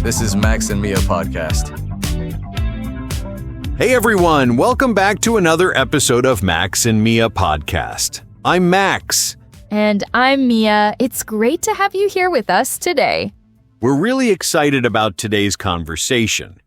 This is Max and Mia podcast. Hey everyone, welcome back to another episode of Max and Mia podcast. I'm Max. And I'm Mia. It's great to have you here with us today. We're really excited about today's conversation.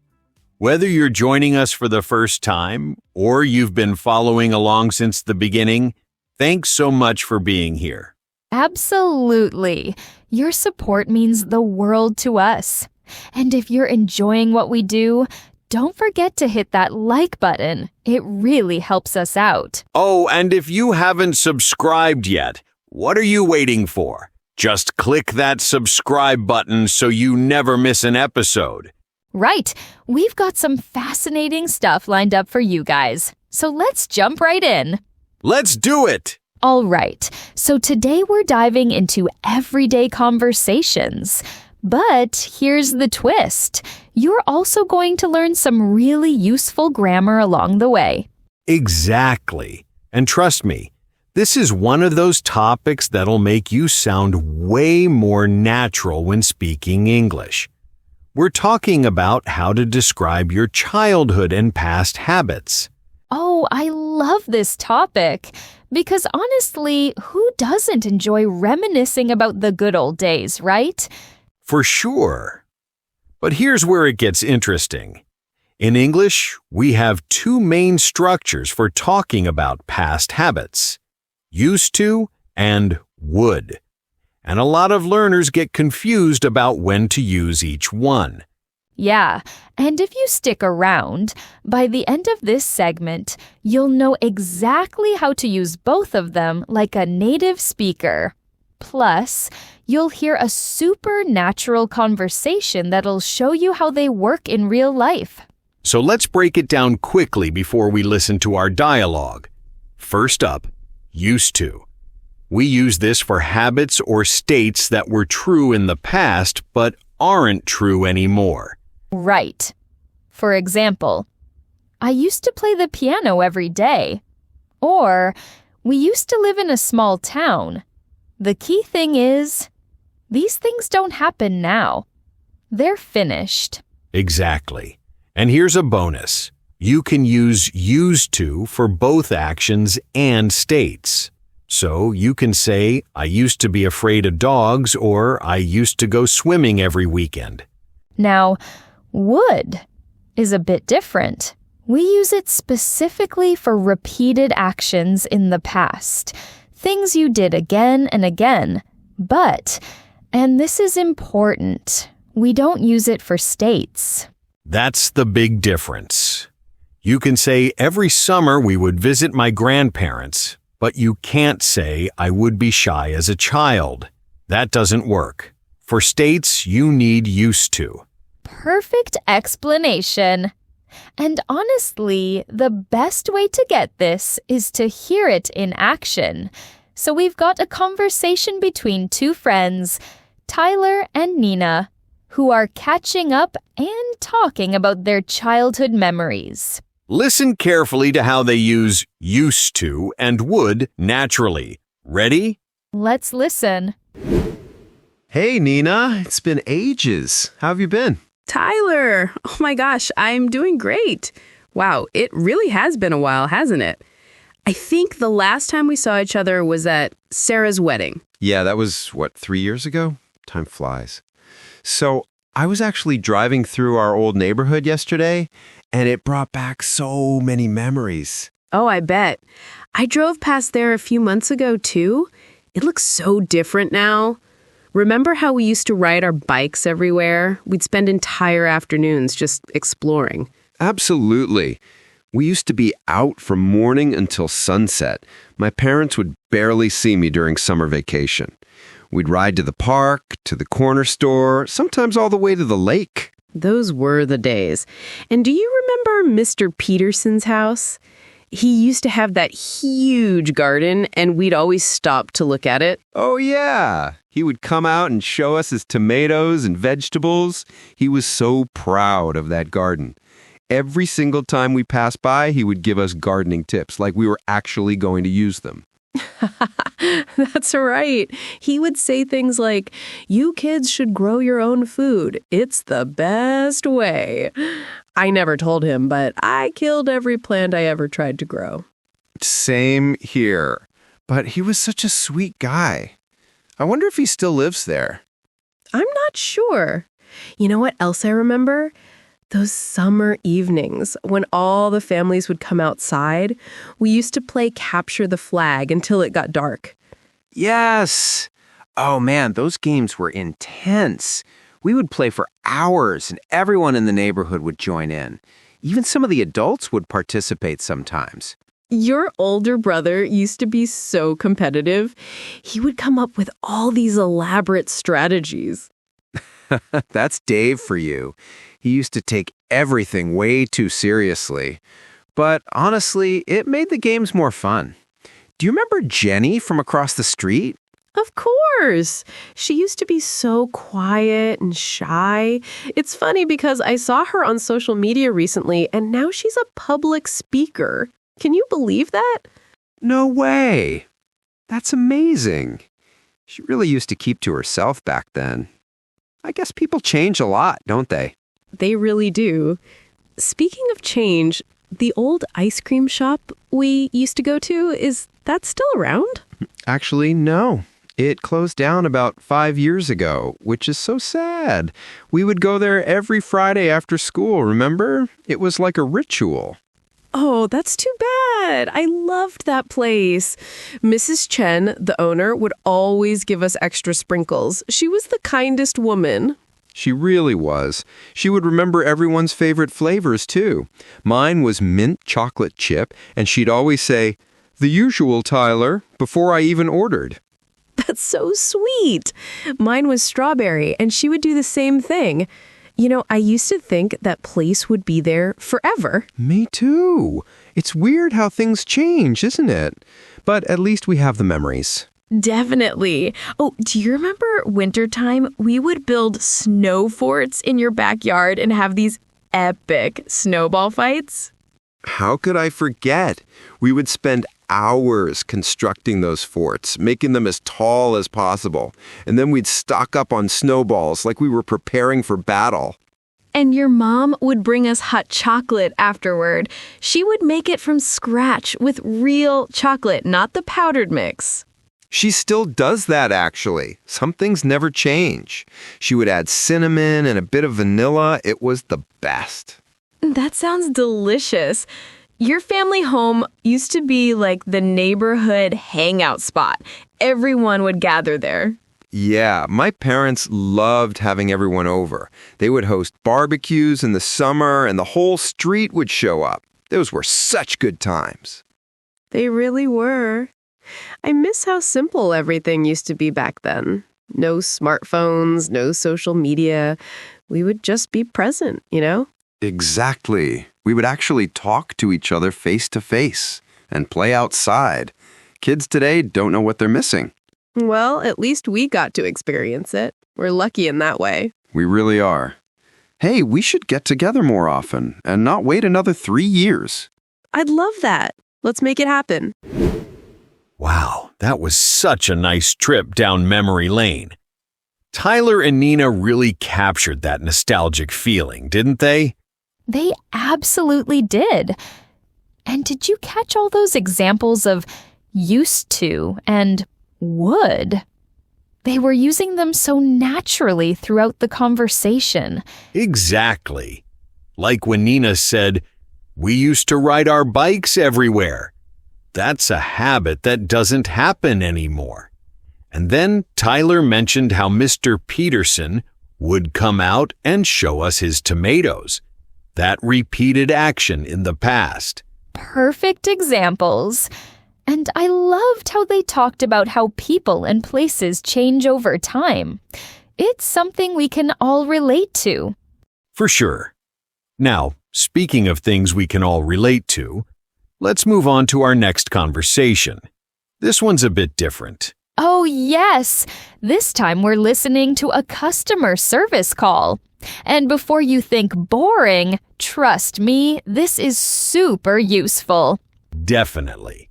Whether you're joining us for the first time or you've been following along since the beginning, thanks so much for being here. Absolutely. Your support means the world to us. And if you're enjoying what we do, don't forget to hit that like button. It really helps us out. Oh, and if you haven't subscribed yet, what are you waiting for? Just click that subscribe button so you never miss an episode. Right. We've got some fascinating stuff lined up for you guys. So let's jump right in. Let's do it! All right. So today we're diving into everyday conversations. But here's the twist. You're also going to learn some really useful grammar along the way. Exactly. And trust me, this is one of those topics that'll make you sound way more natural when speaking English. We're talking about how to describe your childhood and past habits. Oh, I love this topic. Because honestly, who doesn't enjoy reminiscing about the good old days, right? For sure. But here's where it gets interesting. In English, we have two main structures for talking about past habits: used to and would. And a lot of learners get confused about when to use each one. Yeah, and if you stick around, by the end of this segment, you'll know exactly how to use both of them like a native speaker. Plus, you'll hear a super natural conversation that'll show you how they work in real life. So let's break it down quickly before we listen to our dialogue. First up, used to. We use this for habits or states that were true in the past but aren't true anymore. Right. For example, I used to play the piano every day. Or, we used to live in a small town. The key thing is, these things don't happen now. They're finished. Exactly. And here's a bonus. You can use used to for both actions and states. So you can say, I used to be afraid of dogs, or I used to go swimming every weekend. Now, would is a bit different. We use it specifically for repeated actions in the past. Things you did again and again. But, and this is important, we don't use it for states. That's the big difference. You can say every summer we would visit my grandparents, but you can't say I would be shy as a child. That doesn't work. For states, you need used to. Perfect explanation. And honestly, the best way to get this is to hear it in action. So we've got a conversation between two friends, Tyler and Nina, who are catching up and talking about their childhood memories. Listen carefully to how they use used to and would naturally. Ready? Let's listen. Hey, Nina. It's been ages. How have you been? Tyler! Oh my gosh, I'm doing great. Wow, it really has been a while, hasn't it? I think the last time we saw each other was at Sarah's wedding. Yeah, that was, 3 years ago? Time flies. So, I was actually driving through our old neighborhood yesterday, and it brought back so many memories. Oh, I bet. I drove past there a few months ago, too. It looks so different now. Remember how we used to ride our bikes everywhere? We'd spend entire afternoons just exploring. Absolutely. We used to be out from morning until sunset. My parents would barely see me during summer vacation. We'd ride to the park, to the corner store, sometimes all the way to the lake. Those were the days. And do you remember Mr. Peterson's house? He used to have that huge garden, and we'd always stop to look at it. Oh, yeah. He would come out and show us his tomatoes and vegetables. He was so proud of that garden. Every single time we passed by, he would give us gardening tips, like we were actually going to use them. That's right. He would say things like, "You kids should grow your own food. It's the best way." I never told him, but I killed every plant I ever tried to grow. Same here. But he was such a sweet guy. I wonder if he still lives there. I'm not sure. You know what else I remember? Those summer evenings when all the families would come outside. We used to play capture the flag until it got dark. Yes. Oh man, those games were intense. We would play for hours and everyone in the neighborhood would join in. Even some of the adults would participate sometimes. Your older brother used to be so competitive. He would come up with all these elaborate strategies. That's Dave for you. He used to take everything way too seriously. But honestly, it made the games more fun. Do you remember Jenny from across the street? Of course. She used to be so quiet and shy. It's funny because I saw her on social media recently, and now she's a public speaker. Can you believe that? No way. That's amazing. She really used to keep to herself back then. I guess people change a lot, don't they? They really do. Speaking of change, the old ice cream shop we used to go to, is that still around? Actually, no. It closed down about 5 years ago, which is so sad. We would go there every Friday after school, remember? It was like a ritual. Oh, that's too bad. I loved that place. Mrs. Chen, the owner, would always give us extra sprinkles. She was the kindest woman. She really was. She would remember everyone's favorite flavors, too. Mine was mint chocolate chip, and she'd always say, "The usual, Tyler," before I even ordered. That's so sweet. Mine was strawberry, and she would do the same thing. You know, I used to think that place would be there forever. Me too. It's weird how things change, isn't it? But at least we have the memories. Definitely. Oh, do you remember wintertime? We would build snow forts in your backyard and have these epic snowball fights. How could I forget? We would spend hours constructing those forts, making them as tall as possible. And then we'd stock up on snowballs like we were preparing for battle. And your mom would bring us hot chocolate afterward. She would make it from scratch with real chocolate, not the powdered mix. She still does that, actually. Some things never change. She would add cinnamon and a bit of vanilla. It was the best. That sounds delicious. Your family home used to be like the neighborhood hangout spot. Everyone would gather there. Yeah, my parents loved having everyone over. They would host barbecues in the summer, and the whole street would show up. Those were such good times. They really were. I miss how simple everything used to be back then. No smartphones, no social media. We would just be present, you know? Exactly. We would actually talk to each other face to face and play outside. Kids today don't know what they're missing. Well, at least we got to experience it. We're lucky in that way. We really are. Hey, we should get together more often and not wait another 3 years. I'd love that. Let's make it happen. Wow, that was such a nice trip down memory lane. Tyler and Nina really captured that nostalgic feeling, didn't they? They absolutely did. And did you catch all those examples of used to and would? They were using them so naturally throughout the conversation. Exactly. Like when Nina said, "We used to ride our bikes everywhere." That's a habit that doesn't happen anymore. And then Tyler mentioned how Mr. Peterson would come out and show us his tomatoes. That repeated action in the past. Perfect examples. And I loved how they talked about how people and places change over time. It's something we can all relate to. For sure. Now, speaking of things we can all relate to, let's move on to our next conversation. This one's a bit different. Oh, yes. This time we're listening to a customer service call. And before you think boring, trust me, this is super useful. Definitely.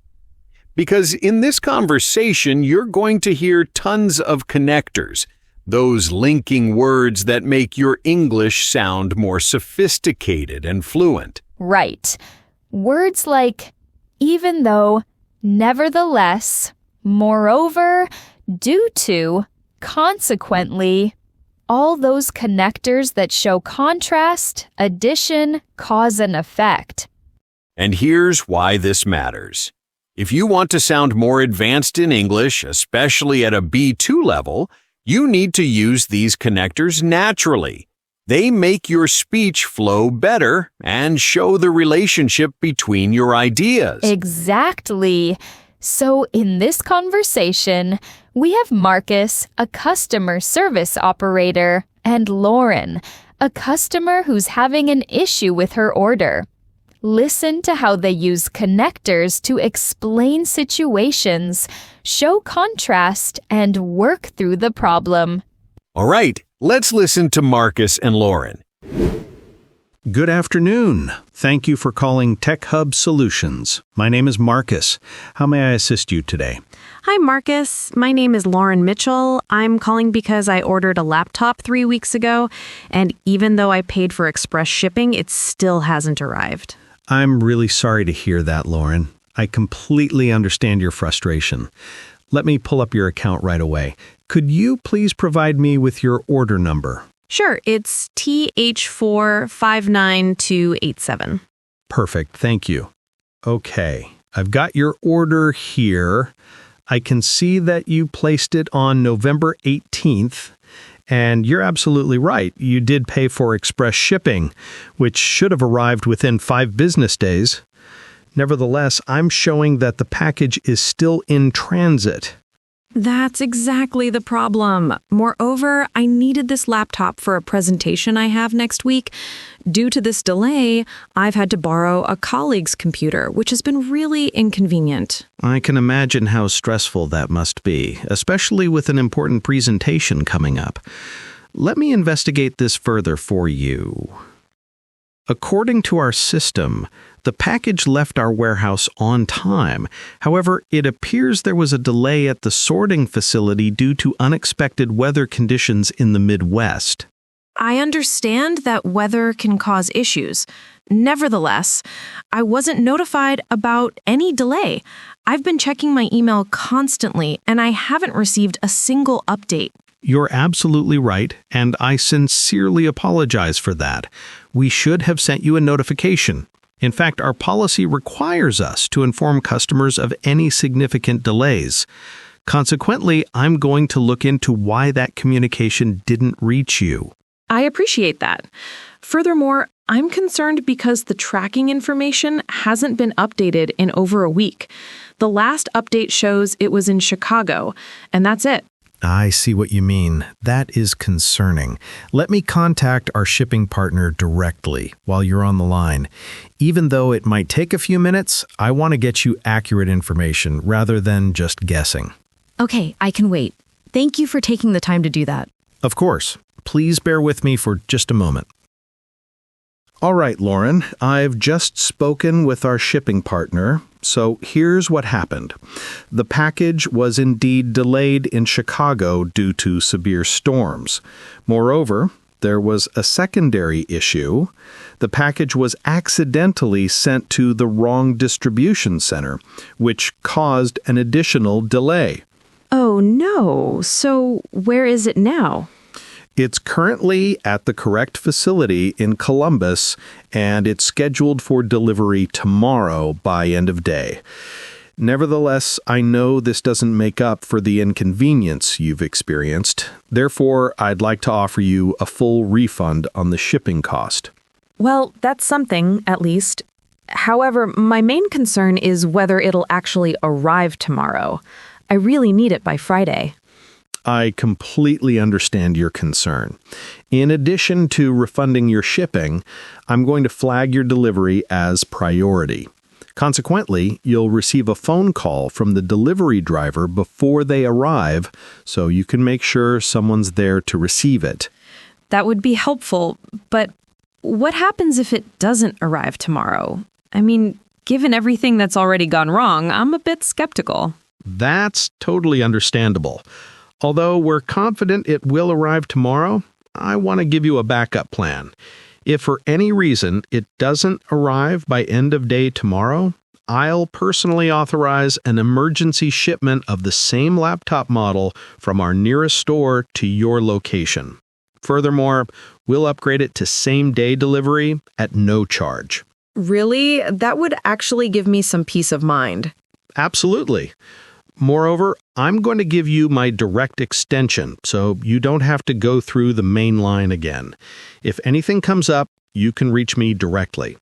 Because in this conversation, you're going to hear tons of connectors, those linking words that make your English sound more sophisticated and fluent. Right. Words like even though, nevertheless, moreover, due to, consequently, all those connectors that show contrast, addition, cause and effect. And here's why this matters. If you want to sound more advanced in English, especially at a B2 level, you need to use these connectors naturally. They make your speech flow better and show the relationship between your ideas. Exactly. So in this conversation, we have Marcus, a customer service operator, and Lauren, a customer who's having an issue with her order. Listen to how they use connectors to explain situations, show contrast, and work through the problem. All right, let's listen to Marcus and Lauren. Good afternoon. Thank you for calling Tech Hub Solutions. My name is Marcus. How may I assist you today? Hi, Marcus. My name is Lauren Mitchell. I'm calling because I ordered a laptop 3 weeks ago, and even though I paid for express shipping, it still hasn't arrived. I'm really sorry to hear that, Lauren. I completely understand your frustration. Let me pull up your account right away. Could you please provide me with your order number? Sure, it's TH459287. Perfect, thank you. Okay, I've got your order here. I can see that you placed it on November 18th, and you're absolutely right. You did pay for express shipping, which should have arrived within 5 business days. Nevertheless, I'm showing that the package is still in transit. That's exactly the problem. Moreover, I needed this laptop for a presentation I have next week. Due to this delay, I've had to borrow a colleague's computer, which has been really inconvenient. I can imagine how stressful that must be, especially with an important presentation coming up. Let me investigate this further for you. According to our system, the package left our warehouse on time. However, it appears there was a delay at the sorting facility due to unexpected weather conditions in the Midwest. I understand that weather can cause issues. Nevertheless, I wasn't notified about any delay. I've been checking my email constantly, and I haven't received a single update. You're absolutely right, and I sincerely apologize for that. We should have sent you a notification. In fact, our policy requires us to inform customers of any significant delays. Consequently, I'm going to look into why that communication didn't reach you. I appreciate that. Furthermore, I'm concerned because the tracking information hasn't been updated in over a week. The last update shows it was in Chicago, and that's it. I see what you mean. That is concerning. Let me contact our shipping partner directly while you're on the line. Even though it might take a few minutes, I want to get you accurate information rather than just guessing. Okay, I can wait. Thank you for taking the time to do that. Of course. Please bear with me for just a moment. All right, Lauren, I've just spoken with our shipping partner, so here's what happened. The package was indeed delayed in Chicago due to severe storms. Moreover, there was a secondary issue. The package was accidentally sent to the wrong distribution center, which caused an additional delay. Oh no, so where is it now? It's currently at the correct facility in Columbus, and it's scheduled for delivery tomorrow by end of day. Nevertheless, I know this doesn't make up for the inconvenience you've experienced. Therefore, I'd like to offer you a full refund on the shipping cost. Well, that's something, at least. However, my main concern is whether it'll actually arrive tomorrow. I really need it by Friday. I completely understand your concern. In addition to refunding your shipping, I'm going to flag your delivery as priority. Consequently, you'll receive a phone call from the delivery driver before they arrive, so you can make sure someone's there to receive it. That would be helpful, but what happens if it doesn't arrive tomorrow? I mean, given everything that's already gone wrong, I'm a bit skeptical. That's totally understandable. Although we're confident it will arrive tomorrow, I want to give you a backup plan. If for any reason it doesn't arrive by end of day tomorrow, I'll personally authorize an emergency shipment of the same laptop model from our nearest store to your location. Furthermore, we'll upgrade it to same-day delivery at no charge. Really? That would actually give me some peace of mind. Absolutely. Moreover, I'm going to give you my direct extension, so you don't have to go through the main line again. If anything comes up, you can reach me directly.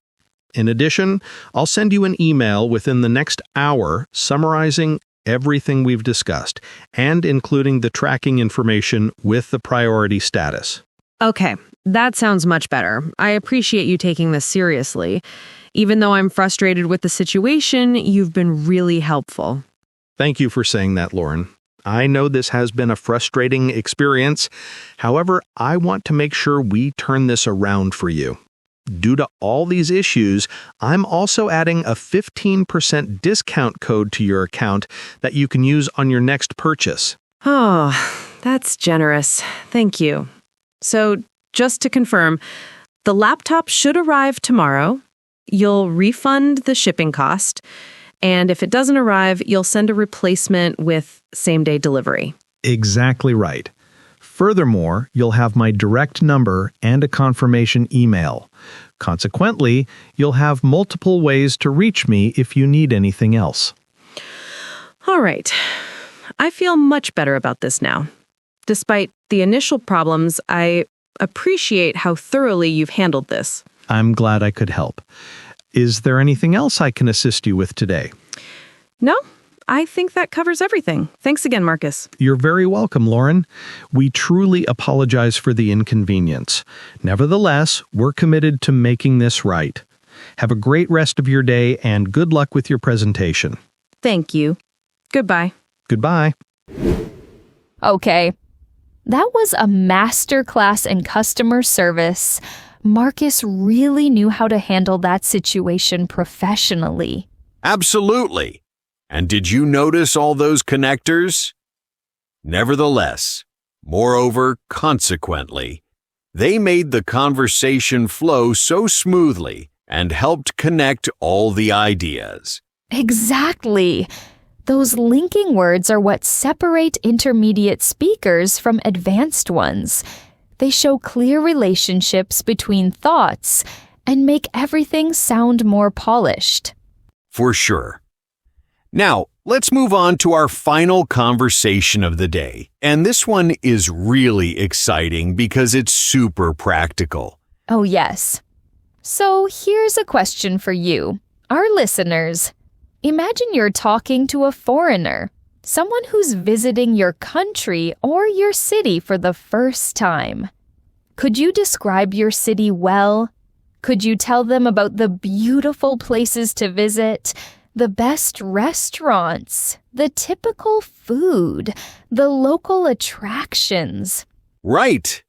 In addition, I'll send you an email within the next hour summarizing everything we've discussed and including the tracking information with the priority status. Okay, that sounds much better. I appreciate you taking this seriously. Even though I'm frustrated with the situation, you've been really helpful. Thank you for saying that, Lauren. I know this has been a frustrating experience. However, I want to make sure we turn this around for you. Due to all these issues, I'm also adding a 15% discount code to your account that you can use on your next purchase. Oh, that's generous. Thank you. So, just to confirm, the laptop should arrive tomorrow. You'll refund the shipping cost. And if it doesn't arrive, you'll send a replacement with same-day delivery. Exactly right. Furthermore, you'll have my direct number and a confirmation email. Consequently, you'll have multiple ways to reach me if you need anything else. All right. I feel much better about this now. Despite the initial problems, I appreciate how thoroughly you've handled this. I'm glad I could help. Is there anything else I can assist you with today? No, I think that covers everything. Thanks again, Marcus. You're very welcome, Lauren. We truly apologize for the inconvenience. Nevertheless, we're committed to making this right. Have a great rest of your day and good luck with your presentation. Thank you. Goodbye. Goodbye. Okay. That was a masterclass in customer service. Marcus really knew how to handle that situation professionally. Absolutely. And did you notice all those connectors? Nevertheless, moreover, consequently, they made the conversation flow so smoothly and helped connect all the ideas. Exactly. Those linking words are what separate intermediate speakers from advanced ones. They show clear relationships between thoughts and make everything sound more polished. For sure. Now, let's move on to our final conversation of the day. And this one is really exciting because it's super practical. Oh, yes. So here's a question for you, our listeners. Imagine you're talking to a foreigner, someone who's visiting your country or your city for the first time. Could you describe your city well? Could you tell them about the beautiful places to visit, the best restaurants, the typical food, the local attractions? Right.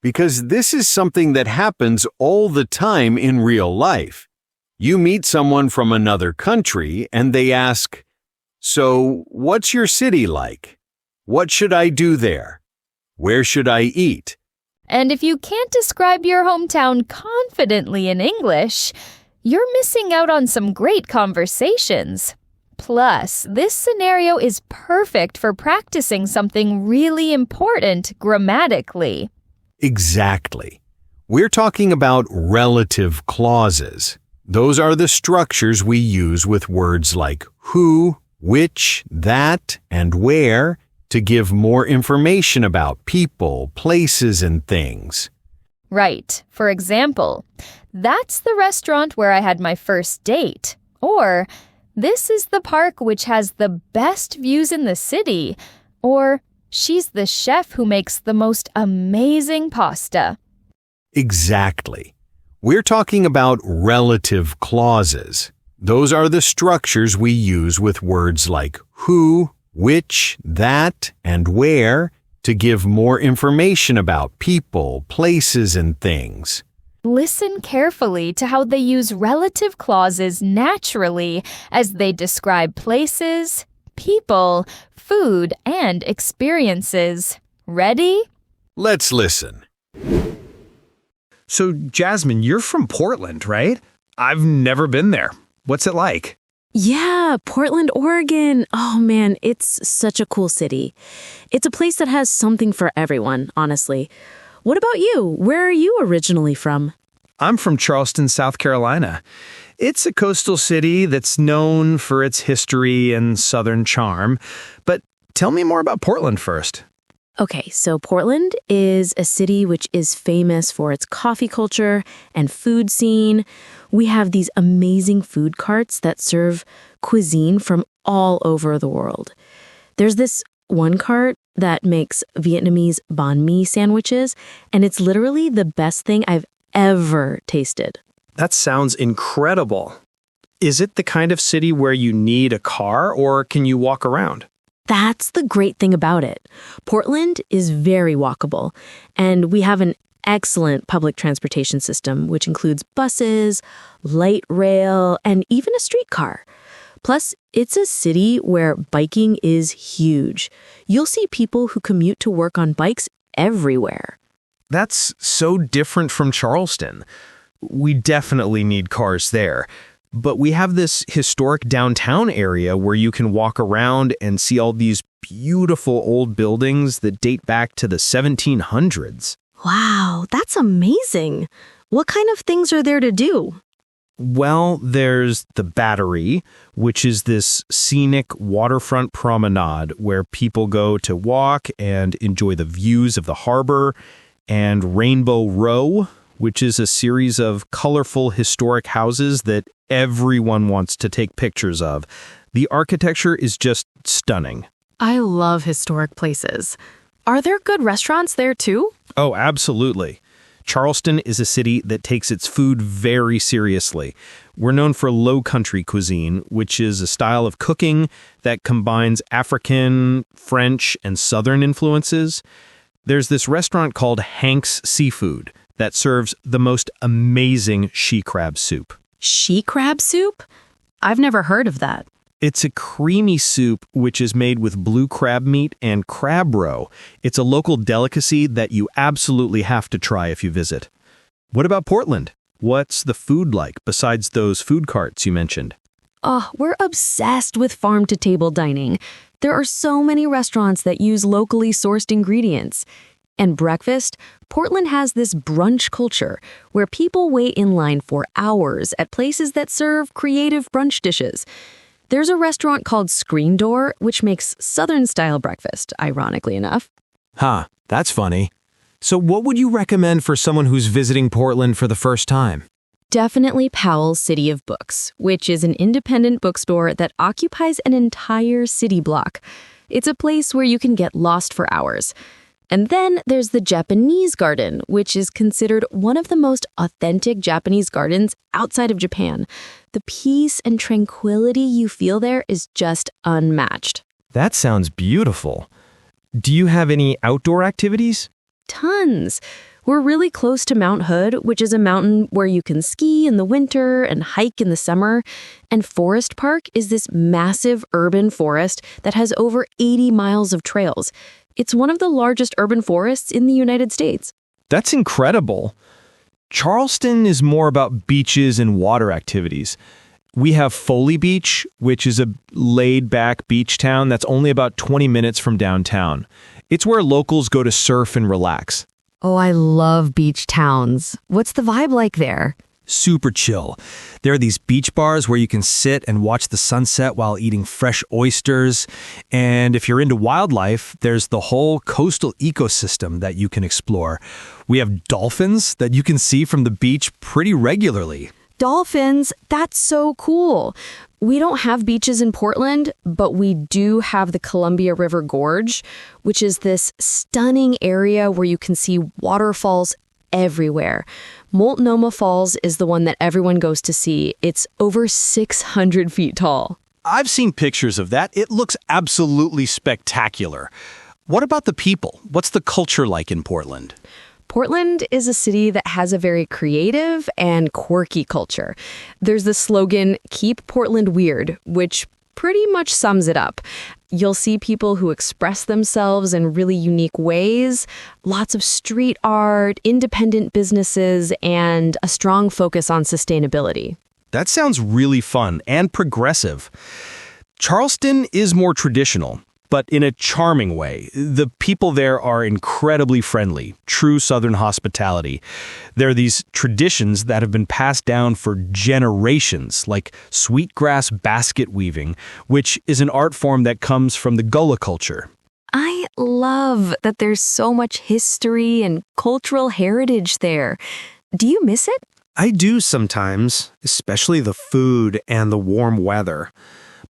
Because this is something that happens all the time in real life. You meet someone from another country and they ask, "So, what's your city like? What should I do there? Where should I eat?" And if you can't describe your hometown confidently in English, you're missing out on some great conversations. Plus, this scenario is perfect for practicing something really important grammatically. Exactly. We're talking about relative clauses. Those are the structures we use with words like who, which, that, and where to give more information about people, places, and things. Right. For example, that's the restaurant where I had my first date. Or, this is the park which has the best views in the city. Or, she's the chef who makes the most amazing pasta. Exactly. We're talking about relative clauses. Those are the structures we use with words like who, which, that, and where to give more information about people, places, and things. Listen carefully to how they use relative clauses naturally as they describe places, people, food, and experiences. Ready? Let's listen. So, Jasmine, you're from Portland, right? I've never been there. What's it like? Yeah, Portland, Oregon. Oh man, it's such a cool city. It's a place that has something for everyone, honestly. What about you? Where are you originally from? I'm from Charleston, South Carolina. It's a coastal city that's known for its history and southern charm. But tell me more about Portland first. Okay, so Portland is a city which is famous for its coffee culture and food scene. We have these amazing food carts that serve cuisine from all over the world. There's this one cart that makes Vietnamese banh mi sandwiches, and it's literally the best thing I've ever tasted. That sounds incredible. Is it the kind of city where you need a car, or can you walk around? That's the great thing about it. Portland is very walkable, and we have an excellent public transportation system, which includes buses, light rail, and even a streetcar. Plus, it's a city where biking is huge. You'll see people who commute to work on bikes everywhere. That's so different from Charleston. We definitely need cars there. But we have this historic downtown area where you can walk around and see all these beautiful old buildings that date back to the 1700s. Wow, that's amazing. What kind of things are there to do? Well, there's the Battery, which is this scenic waterfront promenade where people go to walk and enjoy the views of the harbor, and Rainbow Row, which is a series of colorful historic houses that everyone wants to take pictures of. The architecture is just stunning. I love historic places. Are there good restaurants there too? Oh, absolutely. Charleston is a city that takes its food very seriously. We're known for low country cuisine, which is a style of cooking that combines African, French, and Southern influences. There's this restaurant called Hank's Seafood that serves the most amazing she crab soup. She crab soup? I've never heard of that. It's a creamy soup which is made with blue crab meat and crab roe. It's a local delicacy that you absolutely have to try if you visit. What about Portland? What's the food like besides those food carts you mentioned? Oh, we're obsessed with farm-to-table dining. There are so many restaurants that use locally sourced ingredients. And breakfast, Portland has this brunch culture where people wait in line for hours at places that serve creative brunch dishes. There's a restaurant called Screen Door, which makes Southern-style breakfast, ironically enough. Huh, that's funny. So what would you recommend for someone who's visiting Portland for the first time? Definitely Powell's City of Books, which is an independent bookstore that occupies an entire city block. It's a place where you can get lost for hours. And then there's the Japanese Garden, which is considered one of the most authentic Japanese gardens outside of Japan. The peace and tranquility you feel there is just unmatched. That sounds beautiful. Do you have any outdoor activities? Tons. We're really close to Mount Hood, which is a mountain where you can ski in the winter and hike in the summer. And Forest Park is this massive urban forest that has over 80 miles of trails. It's one of the largest urban forests in the United States. That's incredible. Charleston is more about beaches and water activities. We have Foley Beach, which is a laid-back beach town that's only about 20 minutes from downtown. It's where locals go to surf and relax. Oh, I love beach towns. What's the vibe like there? Super chill. There are these beach bars where you can sit and watch the sunset while eating fresh oysters. And if you're into wildlife, there's the whole coastal ecosystem that you can explore. We have dolphins that you can see from the beach pretty regularly. Dolphins? That's so cool. We don't have beaches in Portland, but we do have the Columbia River Gorge, which is this stunning area where you can see waterfalls everywhere. Multnomah Falls is the one that everyone goes to see. It's over 600 feet tall. I've seen pictures of that. It looks absolutely spectacular. What about the people? What's the culture like in Portland? Portland is a city that has a very creative and quirky culture. There's the slogan, "Keep Portland Weird," which pretty much sums it up. You'll see people who express themselves in really unique ways, lots of street art, independent businesses, and a strong focus on sustainability. That sounds really fun and progressive. Charleston is more traditional, but in a charming way. The people there are incredibly friendly, true Southern hospitality. There are these traditions that have been passed down for generations, like sweetgrass basket weaving, which is an art form that comes from the Gullah culture. I love that there's so much history and cultural heritage there. Do you miss it? I do sometimes, especially the food and the warm weather.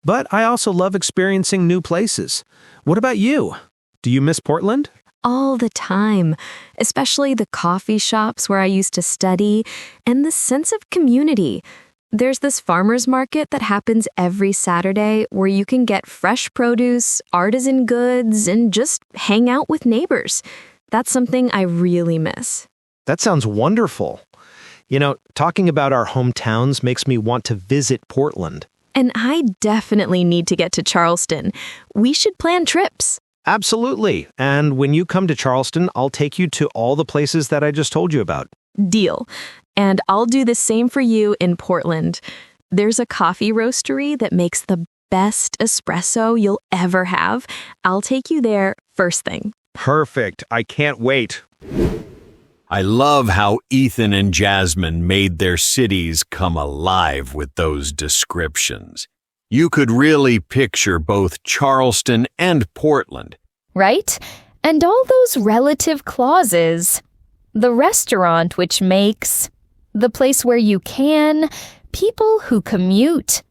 But I also love experiencing new places. What about you? Do you miss Portland? All the time, especially the coffee shops where I used to study and the sense of community. There's this farmers market that happens every Saturday where you can get fresh produce, artisan goods, and just hang out with neighbors. That's something I really miss. That sounds wonderful. You know, talking about our hometowns makes me want to visit Portland. And I definitely need to get to Charleston. We should plan trips. Absolutely. And when you come to Charleston, I'll take you to all the places that I just told you about. Deal. And I'll do the same for you in Portland. There's a coffee roastery that makes the best espresso you'll ever have. I'll take you there first thing. Perfect. I can't wait. I love how Ethan and Jasmine made their cities come alive with those descriptions. You could really picture both Charleston and Portland. Right? And all those relative clauses. The restaurant which makes, the place where you can, people who commute.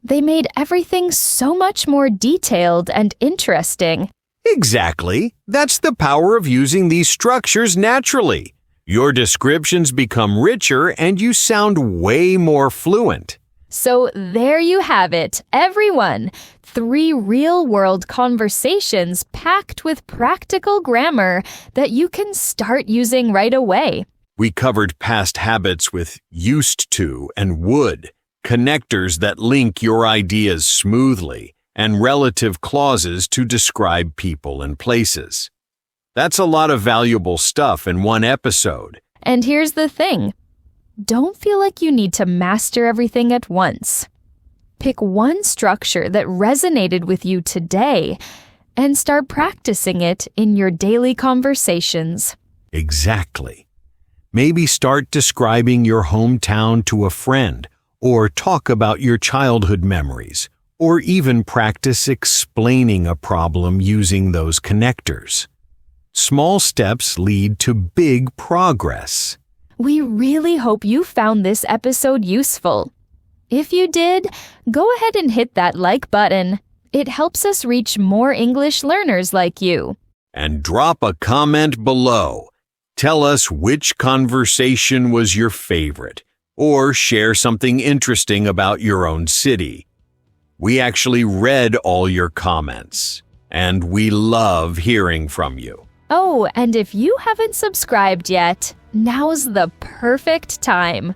They made everything so much more detailed and interesting. Exactly. That's the power of using these structures naturally. Your descriptions become richer and you sound way more fluent. So there you have it, everyone. 3 real-world conversations packed with practical grammar that you can start using right away. We covered past habits with used to and would, connectors that link your ideas smoothly, and relative clauses to describe people and places. That's a lot of valuable stuff in one episode. And here's the thing. Don't feel like you need to master everything at once. Pick one structure that resonated with you today and start practicing it in your daily conversations. Exactly. Maybe start describing your hometown to a friend, or talk about your childhood memories, or even practice explaining a problem using those connectors. Small steps lead to big progress. We really hope you found this episode useful. If you did, go ahead and hit that like button. It helps us reach more English learners like you. And drop a comment below. Tell us which conversation was your favorite, or share something interesting about your own city. We actually read all your comments, and we love hearing from you. Oh, and if you haven't subscribed yet, now's the perfect time.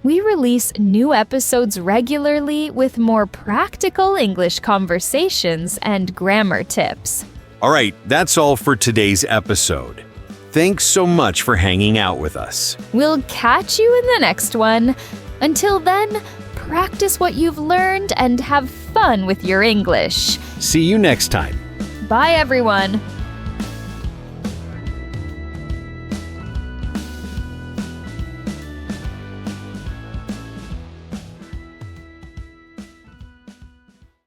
We release new episodes regularly with more practical English conversations and grammar tips. All right, that's all for today's episode. Thanks so much for hanging out with us. We'll catch you in the next one. Until then, practice what you've learned and have fun with your English. See you next time. Bye, everyone.